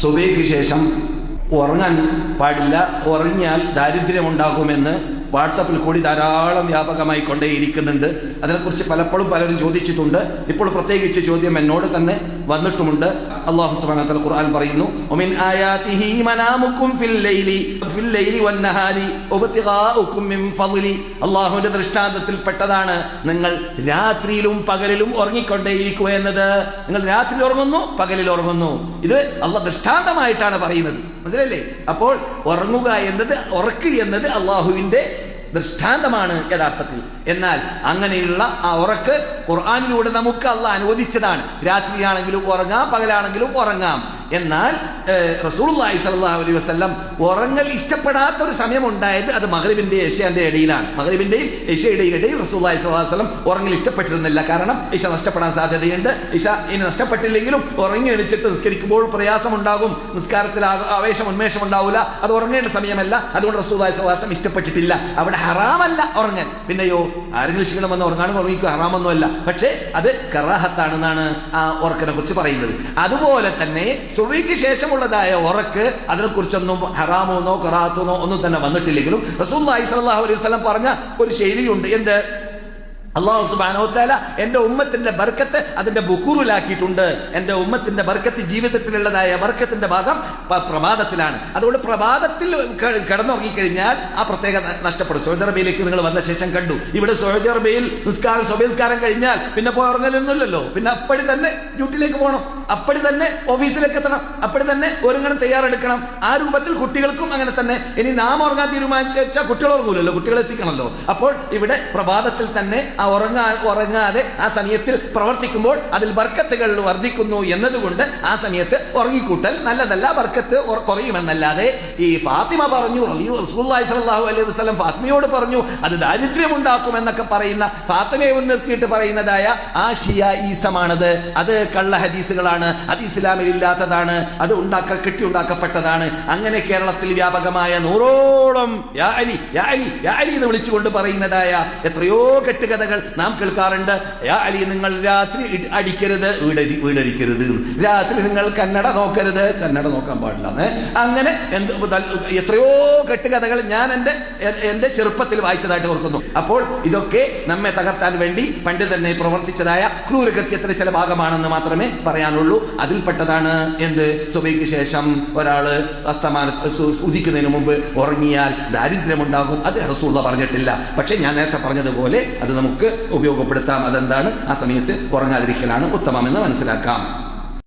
സുബഹിക്ക് ശേഷം ഉറങ്ങാൻ പാടില്ല, ഉറങ്ങിയാൽ ദാരിദ്ര്യമുണ്ടാകുമെന്ന് വാട്സാപ്പിൽ കൂടി ധാരാളം വ്യാപകമായി കൊണ്ടേയിരിക്കുന്നുണ്ട്. അതിനെക്കുറിച്ച് പലപ്പോഴും പലരും ചോദിച്ചിട്ടുണ്ട്. ഇപ്പോൾ പ്രത്യേകിച്ച് ചോദ്യം എന്നോട് തന്നെ വന്നിട്ടുമുണ്ട്. അല്ലാഹു സുബ്ഹാനഹു വ തആല ഖുർആൻ പറയുന്നു, വമിൻ ആയാതിഹി മനാമുക്കും ഫിൽ ലൈലി വന്നഹാരി വബ്തിഗാഉക്കും മിൻ ഫളി. അല്ലാഹുവിന്റെ ദൃഷ്ടാന്തത്തിൽപ്പെട്ടതാണ് നിങ്ങൾ രാത്രിയിലും പകലിലും ഉറങ്ങിക്കൊണ്ടേയിരിക്കുക എന്നത്. നിങ്ങൾ രാത്രി ഉറങ്ങുന്നു, പകലിൽ ഉറങ്ങുന്നു. ഇത് അല്ലാഹു ദൃഷ്ടാന്തമായിട്ടാണ് പറയുന്നത്. മനസ്സിലല്ലേ? അപ്പോൾ ഉറങ്ങുക എന്നത്, ഉറക്ക് എന്നത് അല്ലാഹുവിന്റെ ദൃഷ്ടാന്തമാണ് യഥാർത്ഥത്തിൽ. എന്നാൽ അങ്ങനെയുള്ള ആ ഉറക്ക് ഖുർആനിലൂടെ നമുക്ക് അല്ലാഹ് അനുവദിച്ചതാണ്. രാത്രിയാണെങ്കിലും ഉറങ്ങാം, പകലാണെങ്കിലും ഉറങ്ങാം. എന്നാൽ റസൂലുള്ളാഹി സ്വല്ലല്ലാഹു അലൈഹി വസല്ലം ഉറങ്ങൽ ഇഷ്ടപ്പെടാത്ത ഒരു സമയം ഉണ്ടായത് അത് മഗ്രിബിന്റെയും ഇശാന്റെ ഇടയിലാണ്. മഗ്രിബിന്റെയും ഇശയുടെയും ഇടയിൽ റസൂലുള്ളാഹി സ്വല്ലല്ലാഹു അലൈഹി വസല്ലം ഉറങ്ങൽ ഇഷ്ടപ്പെട്ടിരുന്നില്ല. കാരണം ഇശ നഷ്ടപ്പെടാൻ സാധ്യതയുണ്ട്. ഇശ ഇനി നഷ്ടപ്പെട്ടില്ലെങ്കിലും ഉറങ്ങി എണിച്ചിട്ട് നിസ്കരിക്കുമ്പോൾ പ്രയാസമുണ്ടാകും, നിസ്കാരത്തിൽ ആവേശം ഉന്മേഷം ഉണ്ടാവില്ല. അത് ഉറങ്ങേണ്ട സമയമല്ല. അതുകൊണ്ട് റസൂലുള്ളാഹി സ്വല്ലല്ലാഹു അലൈഹി വസല്ലം ഇഷ്ടപ്പെട്ടിട്ടില്ല. അവിടെ ഹറാമല്ല ഉറങ്ങാൻ. പിന്നെയോ ആരെങ്കിലും ക്ഷീണം വന്ന് ഉറങ്ങാനും ഉറങ്ങിക്കുക ഹറാമൊന്നുമല്ല. പക്ഷേ അത് കറാഹത്താണെന്നാണ് ആ ഉറക്കിനെ കുറിച്ച് പറയുന്നത്. അതുപോലെ തന്നെ സുബഹിക്ക് ശേഷമുള്ളതായ ഉറക്ക്, അതിനെക്കുറിച്ചൊന്നും ഹറാമോന്നോ കറാഹത്തോന്നോ ഒന്നും തന്നെ വന്നിട്ടില്ലെങ്കിലും റസൂലുള്ളാഹി സ്വല്ലല്ലാഹു അലൈഹി വസല്ലം പറഞ്ഞ ഒരു ശൈലിയുണ്ട്. എന്ത്? അല്ലാഹു സുബ്ഹാനഹു വ തആല എന്റെ ഉമ്മത്തിന്റെ ബർക്കത്ത് അതിന്റെ ബുഖൂറിലാക്കിയിട്ടുണ്ട്. എന്റെ ഉമ്മത്തിന്റെ ബർക്കത്ത്, ജീവിതത്തിലുള്ളതായ ബർക്കത്തിന്റെ ഭാഗം പ്രഭാതത്തിലാണ്. അതുകൊണ്ട് പ്രഭാതത്തിൽ കിടന്നുറങ്ങിക്കഴിഞ്ഞാൽ ആ പ്രത്യേകത നഷ്ടപ്പെടും. സൗദി അറേബ്യയിലേക്ക് നിങ്ങൾ വന്ന ശേഷം കണ്ടു, ഇവിടെ സൗദി അറേബ്യയിൽ സുബഹിസ്കാരം കഴിഞ്ഞാൽ പിന്നെ പോയി ഉറങ്ങലൊന്നുമില്ലല്ലോ. പിന്നെ അപ്പടി തന്നെ ഡ്യൂട്ടിയിലേക്ക് പോകണം, അപ്പടി തന്നെ ഓഫീസിലേക്ക് എത്തണം, അപ്പടി തന്നെ ഒരുങ്ങണം, തയ്യാറെടുക്കണം. ആ രൂപത്തിൽ കുട്ടികൾക്കും അങ്ങനെ തന്നെ. ഇനി നാം ഉറങ്ങാൻ തീരുമാനിച്ചാൽ കുട്ടികൾ ഉറങ്ങൂലല്ലോ, കുട്ടികളെ എത്തിക്കണമല്ലോ. അപ്പോൾ ഇവിടെ പ്രഭാതത്തിൽ തന്നെ ആ ഉറങ്ങാതെ ആ സമയത്തിൽ പ്രവർത്തിക്കുമ്പോൾ അതിൽ ബർക്കത്തുകൾ വർദ്ധിക്കുന്നു എന്നതുകൊണ്ട് ആ സമയത്ത് ഉറങ്ങിക്കൂട്ടൽ നല്ലതല്ല, ബർക്കത്ത് കുറയുമെന്നല്ലാതെ. ഈ ഫാത്തിമ പറഞ്ഞു, റസൂലുള്ളാഹി സ്വല്ലല്ലാഹു അലൈഹി വസല്ലം ഫാത്തിമയോട് പറഞ്ഞു അത് ദാരിദ്ര്യമുണ്ടാക്കുമെന്നൊക്കെ പറയുന്ന, ഫാത്തിമയെ മുൻനിർത്തിയിട്ട് പറയുന്നതായ ആ ഷിയായിസമാണത്. അത് കള്ള ഹദീസുകളാണ്, അത് ഇസ്ലാമിൽ ഇല്ലാത്തതാണ്, അത് കെട്ടിയുണ്ടാക്കപ്പെട്ടതാണ്. അങ്ങനെ കേരളത്തിൽ വ്യാപകമായ 100ഓളം യാ അലി യാ അലി യാ അലി എന്ന് വിളിച്ചുകൊണ്ട് പറയുന്നതായ എത്രയോ കെട്ടുകഥകൾ നാം കേൾക്കാറുണ്ട്. യാ അലി, നിങ്ങൾ രാത്രി അടിക്കരുത്, വീടടിക്കരുത്, രാത്രി നിങ്ങൾ കന്നഡ നോക്കരുത്, കന്നഡ നോക്കാൻ പാടില്ല. അങ്ങനെ എത്രയോ കെട്ടുകഥകൾ ഞാൻ എന്റെ ചെറുപ്പത്തിൽ വായിച്ചതായിട്ട് ഓർക്കുന്നു. അപ്പോൾ ഇതൊക്കെ നമ്മെ തകർത്താൻ വേണ്ടി പണ്ട് തന്നെ പ്രവർത്തിച്ചതായ ക്രൂരകൃത്യത്തിന്റെ ചില ഭാഗമാണെന്ന് മാത്രമേ പറയാനുള്ളൂ. അതിൽപ്പെട്ടതാണ് എന്ത്? സുബഹിക്ക് ശേഷം ഒരാള് ഉദിക്കുന്നതിന് മുമ്പ് ഉറങ്ങിയാൽ ദാരിദ്ര്യമുണ്ടാകും. അത് റസൂലുള്ളാഹി പറഞ്ഞിട്ടില്ല. പക്ഷെ ഞാൻ നേരത്തെ പറഞ്ഞതുപോലെ അത് നമുക്ക് ഉപയോഗപ്പെടുത്താം. അതെന്താണ്? ആ സമയത്ത് ഉറങ്ങാതിരിക്കലാണ് ഉത്തമമെന്ന് മനസ്സിലാക്കാം.